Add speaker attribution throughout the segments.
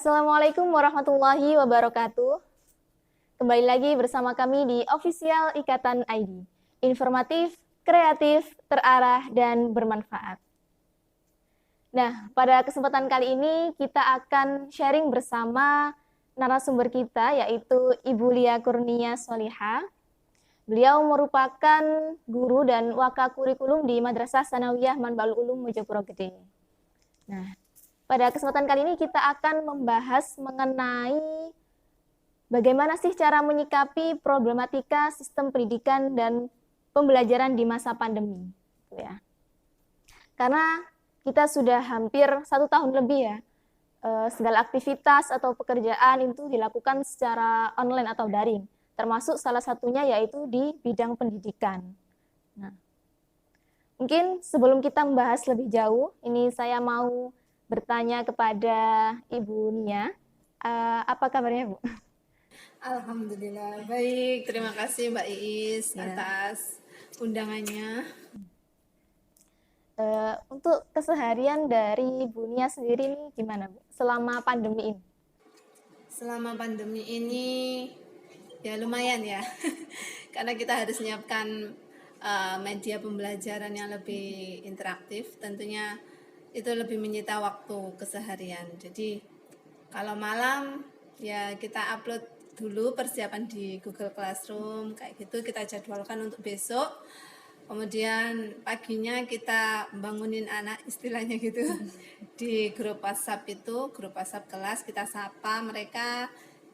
Speaker 1: Assalamualaikum warahmatullahi wabarakatuh. Kembali lagi bersama kami di Official Ikatan ID. Informatif, kreatif, terarah, dan bermanfaat. Nah, pada kesempatan kali ini kita akan sharing bersama narasumber kita, yaitu Ibu Lia Kurnia Solihah. Beliau merupakan guru dan wakakurikulum di Madrasah Sanawiyah Manbaul Ulum Mojopuro Gede. Nah, pada kesempatan kali ini kita akan membahas mengenai bagaimana sih cara menyikapi problematika sistem pendidikan dan pembelajaran di masa pandemi, ya. Karena kita sudah hampir 1 tahun lebih ya, segala aktivitas atau pekerjaan itu dilakukan secara online atau daring, termasuk salah satunya yaitu di bidang pendidikan. Nah, mungkin sebelum kita membahas lebih jauh, ini saya mau bertanya kepada Ibu Nia, apa kabarnya Bu?
Speaker 2: Alhamdulillah, baik. Terima kasih Mbak Iis
Speaker 1: Ya.
Speaker 2: atas undangannya.
Speaker 1: Untuk keseharian dari Bu Nia sendiri ini gimana Bu, selama pandemi ini?
Speaker 2: Selama pandemi ini ya lumayan ya, karena kita harus menyiapkan media pembelajaran yang lebih interaktif. Tentunya itu lebih menyita waktu keseharian. Jadi kalau malam ya kita upload dulu persiapan di Google Classroom kayak gitu, kita jadwalkan untuk besok. Kemudian paginya kita bangunin anak istilahnya gitu di grup WhatsApp grup WhatsApp kelas, kita sapa mereka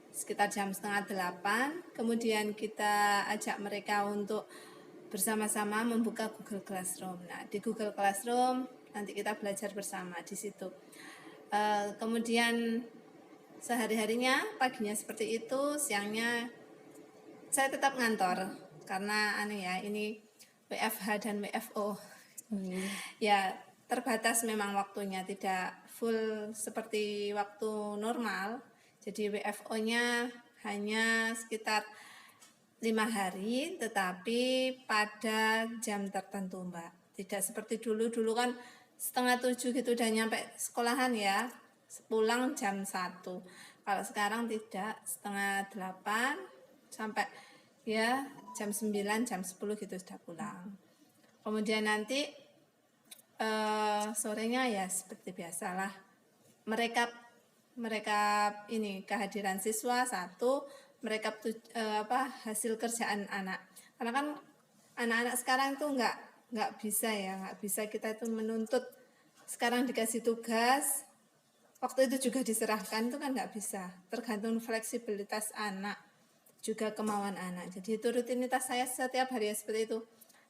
Speaker 2: sekitar jam 7:30. Kemudian kita ajak mereka untuk bersama-sama membuka Google Classroom. Nah, di Google Classroom nanti kita belajar bersama di situ. Kemudian sehari-harinya paginya seperti itu, siangnya saya tetap ngantor karena ini WFH dan WFO. Ya, terbatas memang waktunya, tidak full seperti waktu normal. Jadi WFO-nya hanya sekitar 5 hari, tetapi pada jam tertentu Mbak. Tidak seperti dulu kan 6:30 gitu udah nyampe sekolahan ya, pulang jam 1. Kalau sekarang tidak, 7:30 sampai ya jam 9, jam 10 gitu sudah pulang. Kemudian nanti sorenya ya seperti biasalah, mereka ini kehadiran siswa satu, mereka hasil kerjaan anak. Karena kan anak-anak sekarang tuh nggak bisa kita itu menuntut sekarang dikasih tugas waktu itu juga diserahkan, itu kan nggak bisa, tergantung fleksibilitas anak juga kemauan anak. Jadi itu rutinitas saya setiap hari ya seperti itu.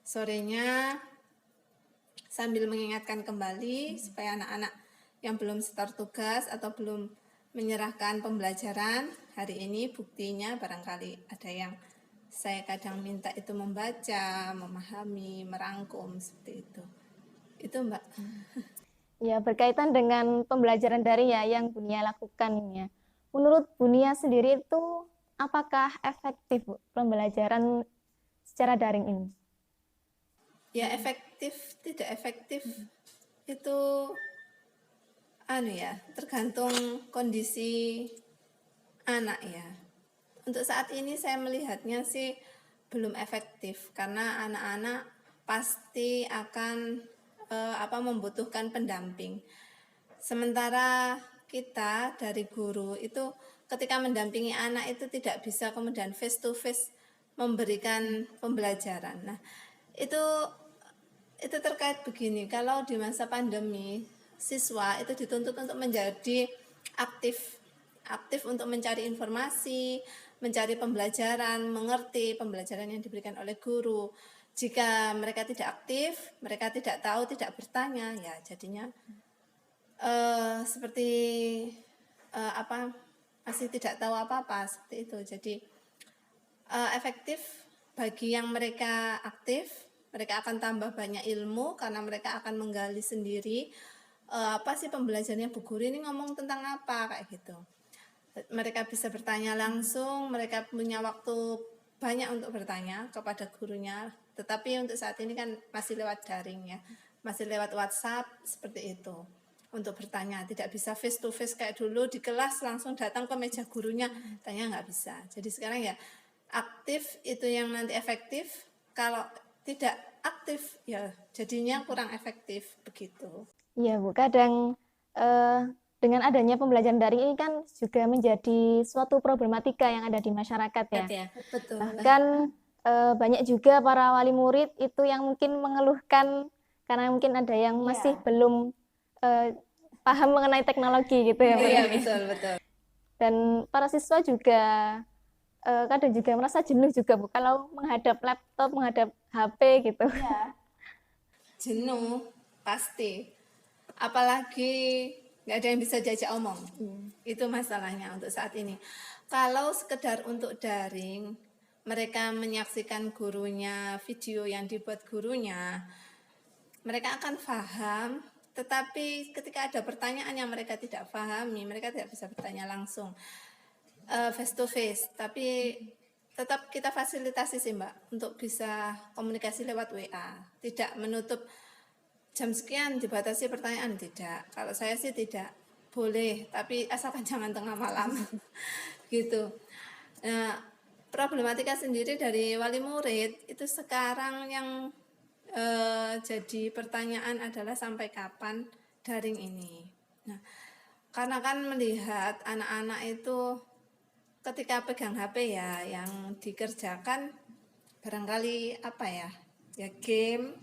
Speaker 2: Sorenya sambil mengingatkan kembali supaya anak-anak yang belum start tugas atau belum menyerahkan pembelajaran hari ini, buktinya barangkali ada yang saya kadang minta itu membaca, memahami, merangkum seperti itu. Itu Mbak.
Speaker 1: Ya, berkaitan dengan pembelajaran daring ya yang Bu Nia lakukan ini ya. Menurut Bu Nia sendiri itu apakah efektif Bu, pembelajaran secara daring ini?
Speaker 2: Ya efektif, tidak efektif itu tergantung kondisi anak ya. Untuk saat ini saya melihatnya sih belum efektif karena anak-anak pasti akan membutuhkan pendamping. Sementara kita dari guru itu ketika mendampingi anak itu tidak bisa kemudian face to face memberikan pembelajaran. Nah, itu terkait begini, kalau di masa pandemi siswa itu dituntut untuk menjadi aktif untuk mencari informasi, mencari pembelajaran, mengerti pembelajaran yang diberikan oleh guru. Jika mereka tidak aktif, mereka tidak tahu, tidak bertanya, ya jadinya seperti masih tidak tahu apa-apa seperti itu. Jadi efektif bagi yang mereka aktif, mereka akan tambah banyak ilmu karena mereka akan menggali sendiri apa sih pembelajarannya Bu Guru ini ngomong tentang apa kayak gitu. Mereka bisa bertanya langsung, mereka punya waktu banyak untuk bertanya kepada gurunya. Tetapi untuk saat ini kan masih lewat daring ya, masih lewat WhatsApp seperti itu. untuk bertanya, tidak bisa face to face kayak dulu di kelas langsung datang ke meja gurunya tanya, nggak bisa. Jadi sekarang ya aktif itu yang nanti efektif, kalau tidak aktif ya jadinya kurang efektif begitu.
Speaker 1: Iya Bu, kadang dengan adanya pembelajaran daring ini kan juga menjadi suatu problematika yang ada di masyarakat ya.
Speaker 3: Ya.
Speaker 2: Betul.
Speaker 1: Bahkan banyak juga para wali murid itu yang mungkin mengeluhkan karena mungkin ada yang masih belum paham mengenai teknologi gitu ya Bu.
Speaker 2: Iya betul.
Speaker 1: Dan para siswa juga kadang juga merasa jenuh juga Bu kalau menghadap laptop, menghadap HP gitu.
Speaker 2: Jenuh pasti, apalagi nggak ada yang bisa diajak omong. Itu masalahnya untuk saat ini. Kalau sekedar untuk daring, mereka menyaksikan gurunya, video yang dibuat gurunya, mereka akan paham. Tetapi ketika ada pertanyaan yang mereka tidak pahami, mereka tidak bisa bertanya langsung face to face. Tapi tetap kita fasilitasi sih Mbak untuk bisa komunikasi lewat WA, tidak menutup jam sekian dibatasi pertanyaan, tidak. Kalau saya sih tidak, boleh, tapi asalkan jangan tengah malam gitu. Nah, problematika sendiri dari wali murid itu sekarang yang jadi pertanyaan adalah sampai kapan daring ini. Nah, karena kan melihat anak-anak itu ketika pegang HP ya yang dikerjakan barangkali apa ya game.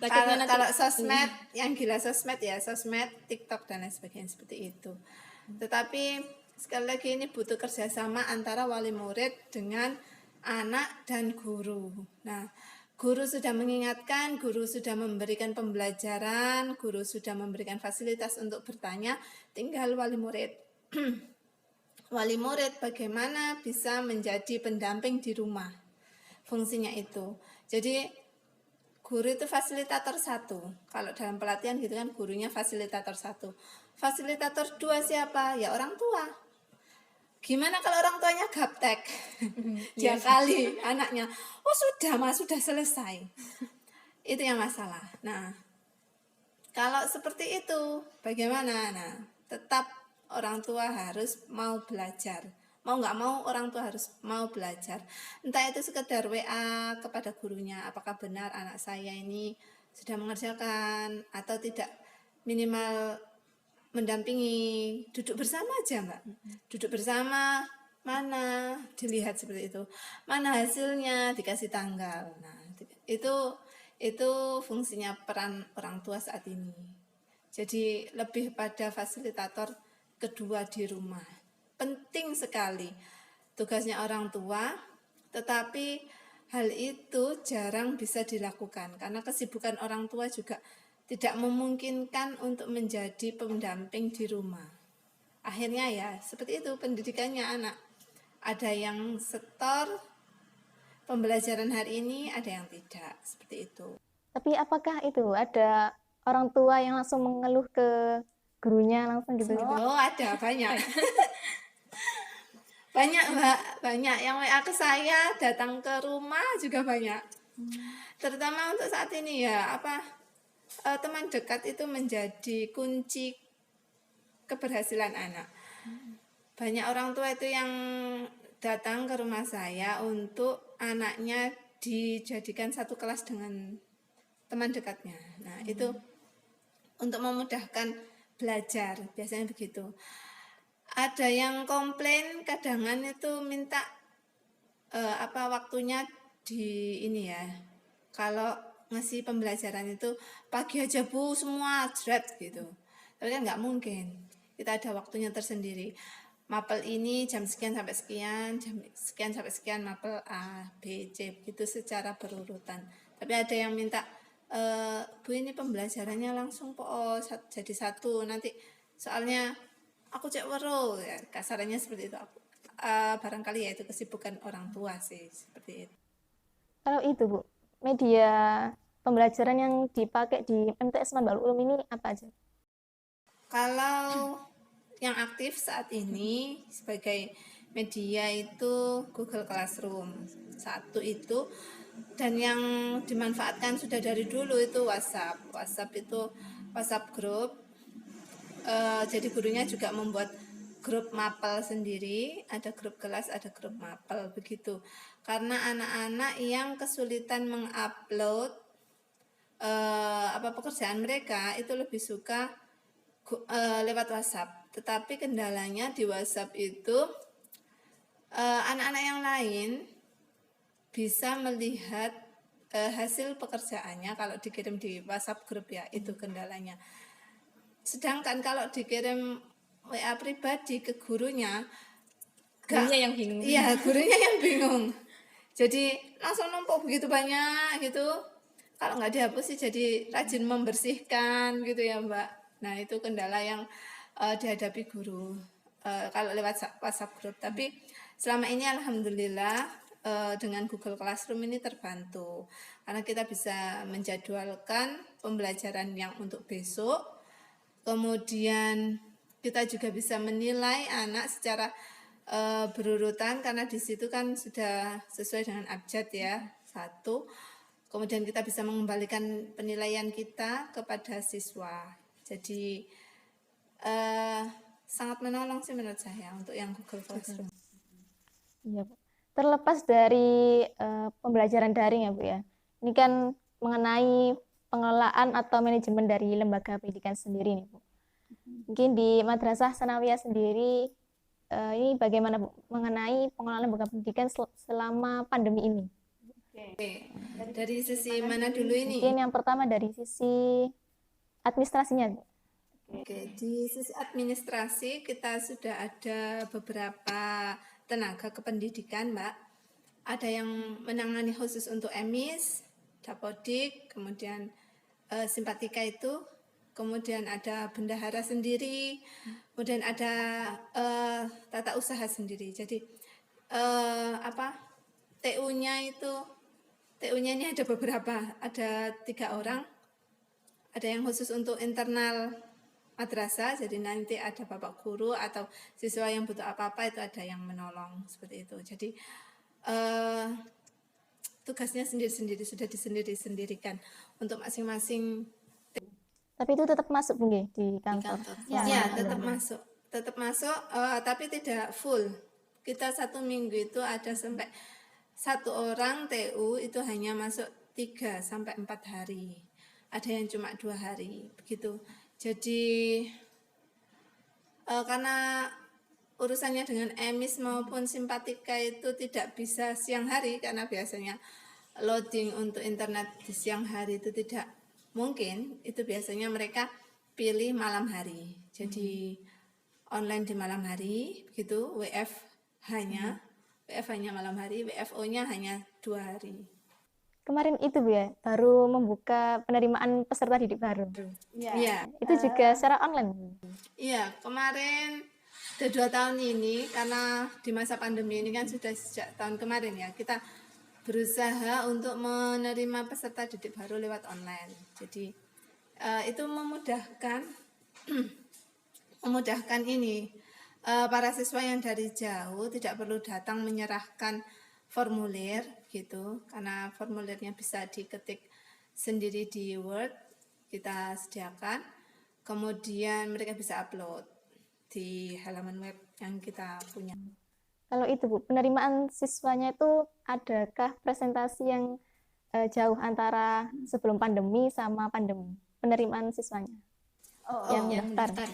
Speaker 2: Kalau sosmed yang gila sosmed ya sosmed, TikTok dan lain sebagainya seperti itu. Tetapi sekali lagi ini butuh kerjasama antara wali murid dengan anak dan guru. Nah, guru sudah mengingatkan, guru sudah memberikan pembelajaran, guru sudah memberikan fasilitas untuk bertanya, tinggal wali murid. Wali murid bagaimana bisa menjadi pendamping di rumah, fungsinya itu. Jadi guru itu fasilitator satu, kalau dalam pelatihan gitu kan gurunya fasilitator satu. Fasilitator dua siapa? Ya orang tua. Gimana kalau orang tuanya gaptek? Dia kali anaknya, oh sudah mas, sudah selesai. Itu yang masalah. Nah, kalau seperti itu bagaimana? Nah, tetap orang tua harus mau belajar. Mau nggak mau orang tua harus mau belajar. Entah itu sekedar WA kepada gurunya, apakah benar anak saya ini sudah mengerjakan atau tidak, minimal mendampingi, duduk bersama aja Mbak. Duduk bersama, mana dilihat seperti itu, mana hasilnya dikasih tanggal. Nah, itu fungsinya peran orang tua saat ini. Jadi lebih pada fasilitator kedua di rumah. Penting sekali tugasnya orang tua, tetapi hal itu jarang bisa dilakukan karena kesibukan orang tua juga tidak memungkinkan untuk menjadi pendamping di rumah. Akhirnya ya seperti itu pendidikannya anak. Ada yang setor pembelajaran hari ini, ada yang tidak, seperti itu.
Speaker 1: Tapi apakah itu ada orang tua yang langsung mengeluh ke gurunya langsung gitu?
Speaker 2: Oh, ada banyak. Banyak Mbak, banyak yang WA ke saya, datang ke rumah juga banyak. Terutama untuk saat ini ya, teman dekat itu menjadi kunci keberhasilan anak. Banyak orang tua itu yang datang ke rumah saya untuk anaknya dijadikan satu kelas dengan teman dekatnya. Nah, itu untuk memudahkan belajar, biasanya begitu. Ada yang komplain kadangan itu minta waktunya di ini ya. Kalau ngasih pembelajaran itu pagi aja Bu semua jret gitu. Tapi kan nggak mungkin. Kita ada waktunya tersendiri. Mapel ini jam sekian sampai sekian, jam sekian sampai sekian mapel A, B, C gitu secara berurutan. Tapi ada yang minta Bu ini pembelajarannya langsung jadi satu nanti soalnya aku cek wero ya, kasarannya seperti itu. Barangkali ya itu kesibukan orang tua sih seperti itu.
Speaker 1: Kalau itu Bu, media pembelajaran yang dipakai di MTS Manbaul Ulum ini apa aja?
Speaker 2: Kalau yang aktif saat ini sebagai media itu Google Classroom satu itu, dan yang dimanfaatkan sudah dari dulu itu WhatsApp itu WhatsApp group jadi gurunya juga membuat grup mapel sendiri, ada grup kelas, ada grup mapel begitu. Karena anak-anak yang kesulitan mengupload pekerjaan mereka itu lebih suka lewat WhatsApp. Tetapi kendalanya di WhatsApp itu anak-anak yang lain bisa melihat hasil pekerjaannya kalau dikirim di WhatsApp grup ya, itu kendalanya. Sedangkan kalau dikirim WA pribadi ke gurunya,
Speaker 1: Gurunya yang bingung.
Speaker 2: Iya, gurunya yang bingung. Jadi langsung numpuk begitu banyak gitu. Kalau nggak dihapus sih jadi rajin membersihkan gitu ya Mbak. Nah itu kendala yang dihadapi guru kalau lewat WhatsApp grup. Tapi selama ini alhamdulillah dengan Google Classroom ini terbantu. Karena kita bisa menjadwalkan pembelajaran yang untuk besok. Kemudian kita juga bisa menilai anak secara berurutan karena di situ kan sudah sesuai dengan abjad ya, 1. Kemudian kita bisa mengembalikan penilaian kita kepada siswa. Jadi sangat menolong sih menurut saya untuk yang Google Classroom.
Speaker 1: Iya, Bu. Terlepas dari pembelajaran daring ya, Bu ya. Ini kan mengenai pengelolaan atau manajemen dari lembaga pendidikan sendiri nih, Bu. Mungkin di Madrasah Sanawiyah sendiri ini bagaimana, Bu, mengenai pengelolaan lembaga pendidikan selama pandemi ini?
Speaker 2: Oke. Dari sisi mana dulu ini?
Speaker 1: Mungkin yang pertama dari sisi administrasinya, Bu.
Speaker 2: Oke, di sisi administrasi kita sudah ada beberapa tenaga kependidikan, Mbak. Ada yang menangani khusus untuk EMIS, Dapodik, kemudian Simpatika itu, kemudian ada bendahara sendiri, kemudian ada tata usaha sendiri. Jadi TU-nya ini ada beberapa, ada 3 orang. Ada yang khusus untuk internal madrasah, jadi nanti ada bapak guru atau siswa yang butuh apa-apa itu ada yang menolong seperti itu. Jadi tugasnya sendiri-sendiri, sudah disendiri-sendirikan untuk masing-masing.
Speaker 1: Tapi itu tetap masuk, Bu, nggih, di kantor.
Speaker 2: Ya, tetap masuk, tapi tidak full. Kita 1 minggu itu ada sampai 1 orang TU itu hanya masuk 3 sampai 4 hari. Ada yang cuma 2 hari, begitu. Jadi karena urusannya dengan EMIS maupun Simpatika itu tidak bisa siang hari karena biasanya loading untuk internet di siang hari itu tidak mungkin, itu biasanya mereka pilih malam hari. Jadi online di malam hari begitu, WF hanya malam hari, WFO-nya hanya 2 hari.
Speaker 1: Kemarin itu, Bu ya, baru membuka penerimaan peserta didik baru.
Speaker 2: Iya.
Speaker 1: Itu juga secara online, Bu.
Speaker 2: Iya, kemarin udah 2 tahun ini karena di masa pandemi ini kan sudah sejak tahun kemarin ya, kita berusaha untuk menerima peserta didik baru lewat online. Jadi itu memudahkan ini para siswa yang dari jauh tidak perlu datang menyerahkan formulir gitu, karena formulirnya bisa diketik sendiri di Word, kita sediakan. Kemudian mereka bisa upload di halaman web yang kita punya.
Speaker 1: Kalau itu, Bu, penerimaan siswanya itu adakah presentasi yang jauh antara sebelum pandemi sama pandemi? Penerimaan siswanya yang daftar.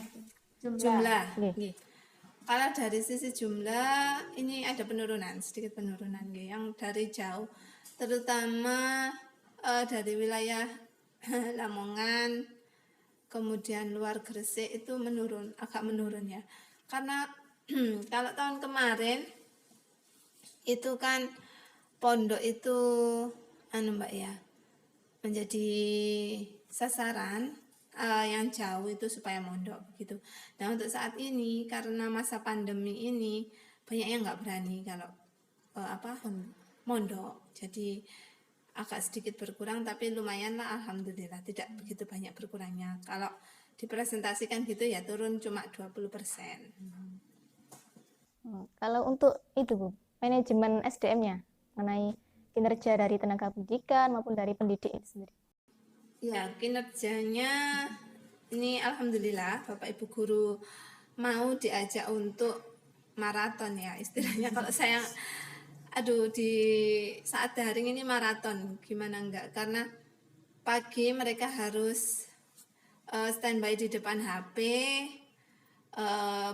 Speaker 2: Jumlah. Kalau dari sisi jumlah ini ada sedikit penurunan yang dari jauh, terutama dari wilayah Lamongan, kemudian luar Gresik itu agak menurun ya. Karena kalau tahun kemarin itu kan pondok itu Mbak ya, menjadi sasaran yang jauh itu supaya mondok begitu. Nah untuk saat ini karena masa pandemi ini banyak yang nggak berani kalau mondok, jadi agak sedikit berkurang, tapi lumayan lah alhamdulillah, tidak begitu banyak berkurangnya. Kalau dipresentasikan gitu ya turun cuma 20%.
Speaker 1: Kalau untuk itu, Bu, manajemen SDM-nya mengenai kinerja dari tenaga pendidikan maupun dari pendidik itu sendiri.
Speaker 2: Ya, kinerjanya Ini alhamdulillah Bapak Ibu guru mau diajak untuk maraton ya istilahnya. Kalau saya aduh di saat daring ini maraton gimana enggak, karena pagi mereka harus standby di depan HP,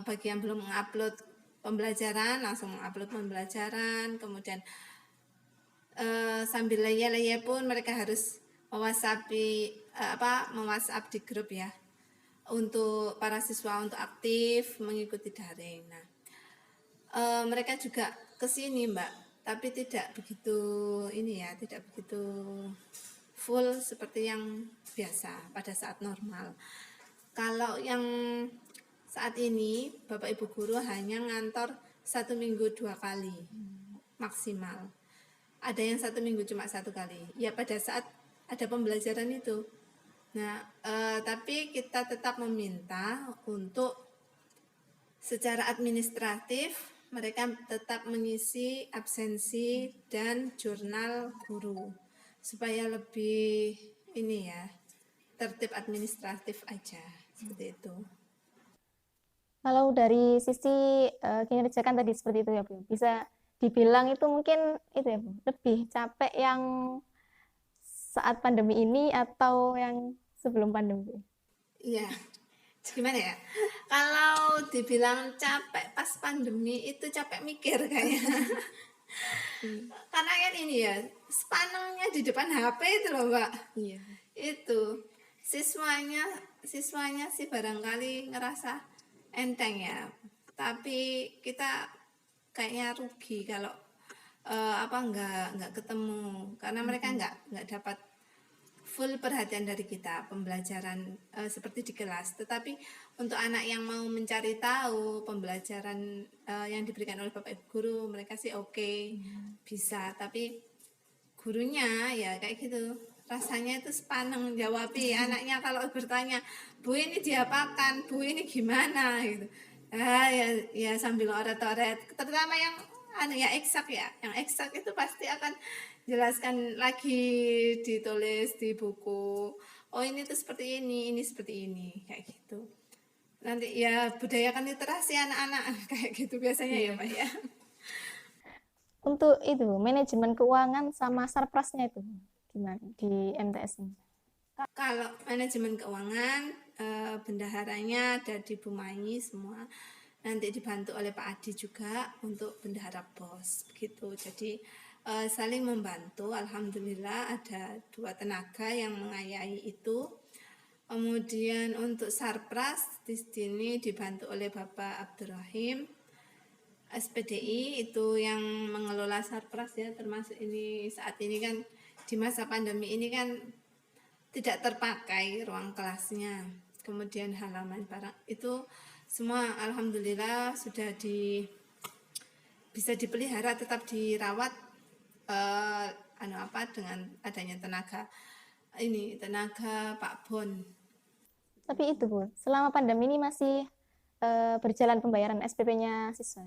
Speaker 2: bagi yang belum mengupload pembelajaran langsung mengupload pembelajaran, kemudian sambil leyeh-leyeh pun mereka harus me-WhatsApp di grup ya untuk para siswa untuk aktif mengikuti daring. Nah, mereka juga ke sini Mbak, tapi tidak begitu tidak begitu full seperti yang biasa pada saat normal. Kalau yang saat ini Bapak Ibu guru hanya ngantor 1 minggu 2 kali maksimal. Ada yang 1 minggu cuma 1 kali. Ya pada saat ada pembelajaran itu. Nah, tapi kita tetap meminta untuk secara administratif mereka tetap mengisi absensi dan jurnal guru supaya lebih tertib administratif aja seperti itu.
Speaker 1: Kalau dari sisi kinerja kan tadi seperti itu ya Bu, bisa dibilang itu mungkin itu ya Bu, lebih capek yang saat pandemi ini atau yang sebelum pandemi?
Speaker 2: Iya, gimana ya? Kalau dibilang capek pas pandemi itu capek mikir kayaknya. Karena kan ini ya, spanengnya di depan HP itu loh Mbak.
Speaker 1: Iya.
Speaker 2: Itu siswanya sih barangkali ngerasa enteng ya. Tapi kita kayaknya rugi kalau nggak ketemu, karena mereka nggak dapat full perhatian dari kita pembelajaran seperti di kelas. Tetapi untuk anak yang mau mencari tahu pembelajaran yang diberikan oleh Bapak Ibu guru, mereka sih oke, bisa. Tapi gurunya ya kayak gitu, rasanya itu sepaneng jawabi anaknya kalau bertanya, Bu ini diapakan, Bu ini gimana gitu. Ya sambil oret-oret, terutama yang yang eksak itu pasti akan jelaskan lagi, ditulis di buku, oh ini tuh seperti ini seperti ini, kayak gitu. Nanti ya budayakan literasi anak-anak kayak gitu biasanya ya Pak ya.
Speaker 1: Untuk itu manajemen keuangan sama sarprasnya itu gimana di MTS ini?
Speaker 2: Kalau manajemen keuangan, bendaharanya ada di Bu Mai semua. Nanti dibantu oleh Pak Adi juga untuk bendahara BOS begitu. Jadi saling membantu. Alhamdulillah ada 2 tenaga yang mengayahi itu. Kemudian untuk sarpras di sini dibantu oleh Bapak Abdurrahim SPDI, itu yang mengelola sarpras ya, termasuk ini saat ini kan di masa pandemi ini kan tidak terpakai ruang kelasnya, kemudian halaman barang itu semua alhamdulillah sudah bisa dipelihara, tetap dirawat dengan adanya tenaga Pak Bon.
Speaker 1: Tapi itu Bu, selama pandemi ini masih berjalan pembayaran SPP-nya siswa?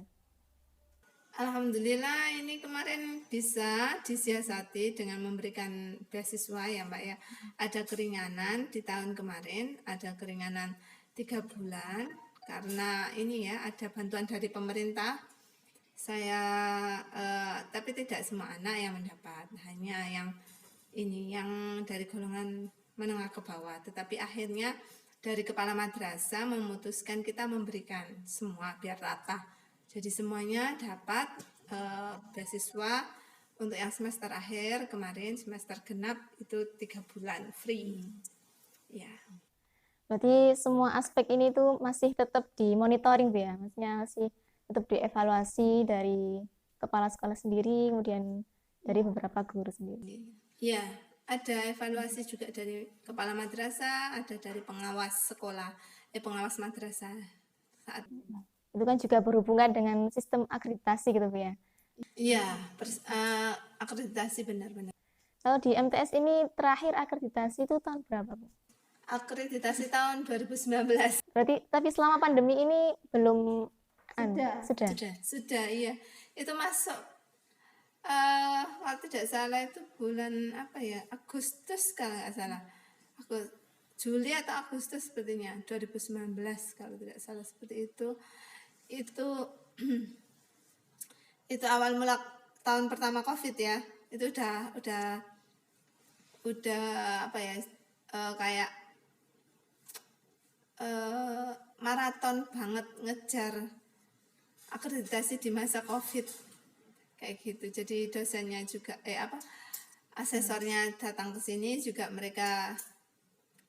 Speaker 2: Alhamdulillah ini kemarin bisa disiasati dengan memberikan beasiswa ya Mbak ya. Ada keringanan di tahun kemarin, ada keringanan 3 bulan karena ini ya ada bantuan dari pemerintah. Tapi tidak semua anak yang mendapat, hanya yang dari golongan menengah ke bawah. Tetapi akhirnya dari kepala madrasah memutuskan kita memberikan semua biar rata. Jadi semuanya dapat beasiswa untuk yang semester akhir kemarin, semester genap itu 3 bulan free. Ya.
Speaker 1: Berarti semua aspek ini tuh masih tetap dimonitoring Bu ya, maksudnya masih tetap dievaluasi dari kepala sekolah sendiri, kemudian dari beberapa guru sendiri.
Speaker 2: Ya, ada evaluasi juga dari kepala madrasah, ada dari pengawas sekolah, pengawas madrasah.
Speaker 1: Itu kan juga berhubungan dengan sistem akreditasi gitu Bu ya.
Speaker 2: Iya, akreditasi benar-benar.
Speaker 1: Kalau di MTS ini terakhir akreditasi itu tahun berapa Bu?
Speaker 2: Akreditasi tahun 2019.
Speaker 1: Berarti tapi selama pandemi ini belum
Speaker 2: Sudah, iya. Itu masuk kalau tidak salah itu bulan Agustus kalau nggak salah. Juli atau Agustus sepertinya 2019 kalau tidak salah seperti itu itu awal mula tahun pertama COVID ya, itu udah apa ya, kayak maraton banget ngejar akreditasi di masa COVID kayak gitu. Jadi dosennya juga asesornya datang ke sini juga, mereka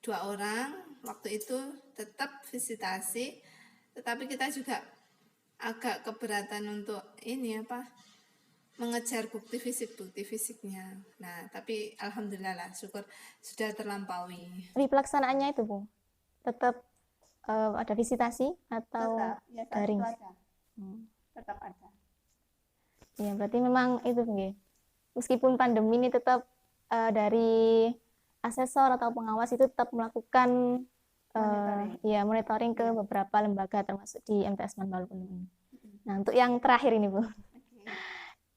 Speaker 2: 2 orang waktu itu tetap visitasi, tetapi kita juga agak keberatan untuk mengejar bukti fisiknya. Nah, tapi alhamdulillah lah, syukur sudah terlampaui.
Speaker 1: Tapi pelaksanaannya itu Bu, tetap ada visitasi atau
Speaker 2: Tetap, ya,
Speaker 1: daring?
Speaker 2: Tetap ada.
Speaker 1: Ya, berarti memang itu Bu. Meskipun pandemi ini tetap dari asesor atau pengawas itu tetap melakukan monitoring ke beberapa lembaga termasuk di MTS Manbalu ini. Nah, untuk yang terakhir ini Bu.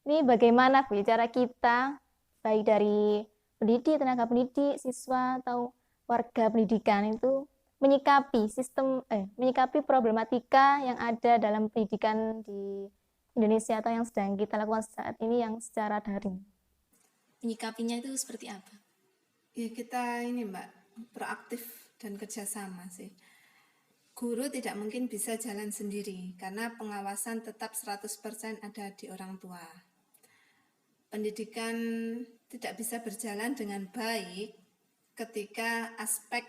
Speaker 1: Ini bagaimana Bu cara kita baik dari pendidik, tenaga pendidik, siswa atau warga pendidikan itu menyikapi problematika yang ada dalam pendidikan di Indonesia atau yang sedang kita lakukan saat ini yang secara daring.
Speaker 3: Menyikapinya itu seperti apa?
Speaker 2: Ya, kita ini Mbak, proaktif dan kerjasama sih. Guru tidak mungkin bisa jalan sendiri karena pengawasan tetap 100% ada di orang tua. Pendidikan tidak bisa berjalan dengan baik ketika aspek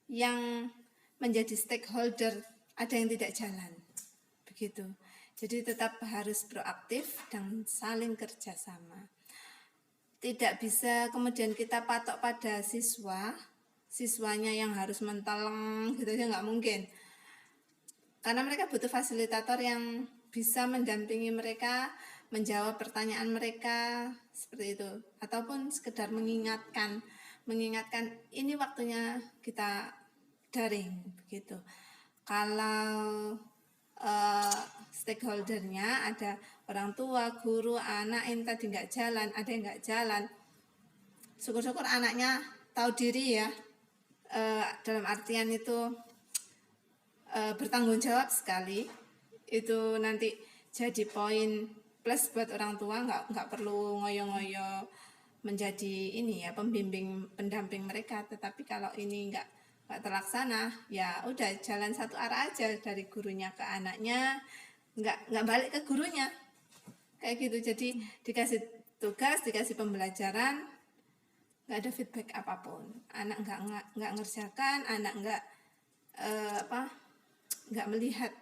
Speaker 2: yang menjadi stakeholder ada yang tidak jalan. Begitu. Jadi tetap harus proaktif dan saling kerjasama. Tidak bisa kemudian kita patok pada siswanya yang harus mentaleng gitu aja, nggak mungkin. Karena mereka butuh fasilitator yang bisa mendampingi mereka, menjawab pertanyaan mereka seperti itu, ataupun sekedar mengingatkan ini waktunya kita daring begitu. Kalau stakeholdernya ada orang tua, guru, anak yang tadi nggak jalan, ada yang nggak jalan, syukur-syukur anaknya tahu diri ya, dalam artian itu bertanggung jawab sekali, itu nanti jadi poin plus buat orang tua, nggak perlu ngoyo-ngoyo menjadi pembimbing pendamping mereka. Tetapi kalau ini nggak terlaksana, ya udah jalan satu arah aja dari gurunya ke anaknya, nggak balik ke gurunya kayak gitu. Jadi dikasih tugas, dikasih pembelajaran, nggak ada feedback apapun, anak nggak ngerjakan, anak nggak melihat,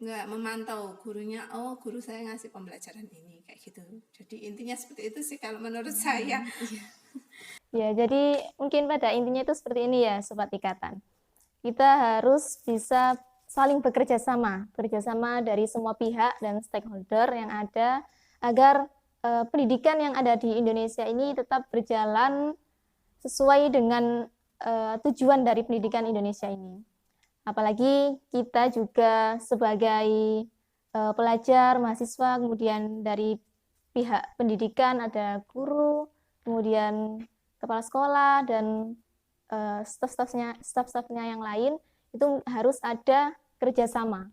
Speaker 2: nggak memantau gurunya, oh guru saya ngasih pembelajaran ini kayak gitu. Jadi intinya seperti itu sih kalau menurut saya.
Speaker 1: Ya, jadi mungkin pada intinya itu seperti ini ya Sobat Ikatan. Kita harus bisa saling bekerja sama dari semua pihak dan stakeholder yang ada agar pendidikan yang ada di Indonesia ini tetap berjalan sesuai dengan tujuan dari pendidikan Indonesia ini. Apalagi kita juga sebagai pelajar, mahasiswa, kemudian dari pihak pendidikan ada guru, kemudian kepala sekolah dan staf-stafnya yang lain, itu harus ada kerjasama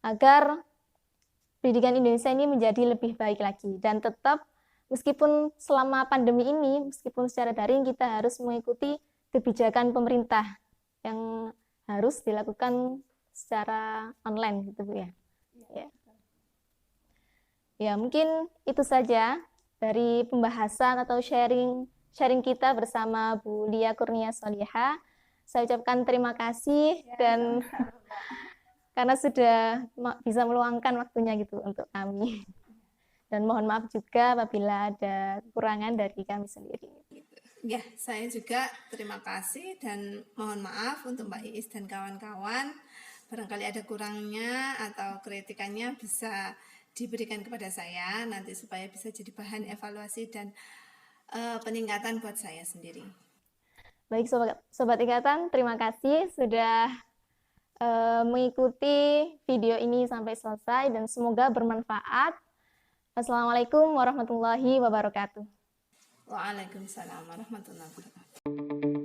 Speaker 1: agar pendidikan Indonesia ini menjadi lebih baik lagi. Dan tetap meskipun selama pandemi ini, meskipun secara daring, kita harus mengikuti kebijakan pemerintah yang harus dilakukan secara online gitu Bu ya. Ya, mungkin itu saja dari pembahasan atau sharing kita bersama Bu Lia Kurnia Solihah. Saya ucapkan terima kasih dan karena sudah bisa meluangkan waktunya gitu untuk kami. Dan mohon maaf juga apabila ada kekurangan dari kami sendiri.
Speaker 2: Ya, saya juga terima kasih dan mohon maaf untuk Mbak Iis dan kawan-kawan. Barangkali ada kurangnya atau kritikannya bisa diberikan kepada saya nanti supaya bisa jadi bahan evaluasi dan peningkatan buat saya sendiri.
Speaker 1: Baik Sobat Ikatan, terima kasih sudah mengikuti video ini sampai selesai dan semoga bermanfaat. Assalamualaikum warahmatullahi wabarakatuh.
Speaker 2: Waalaikumsalam warahmatullahi wabarakatuh.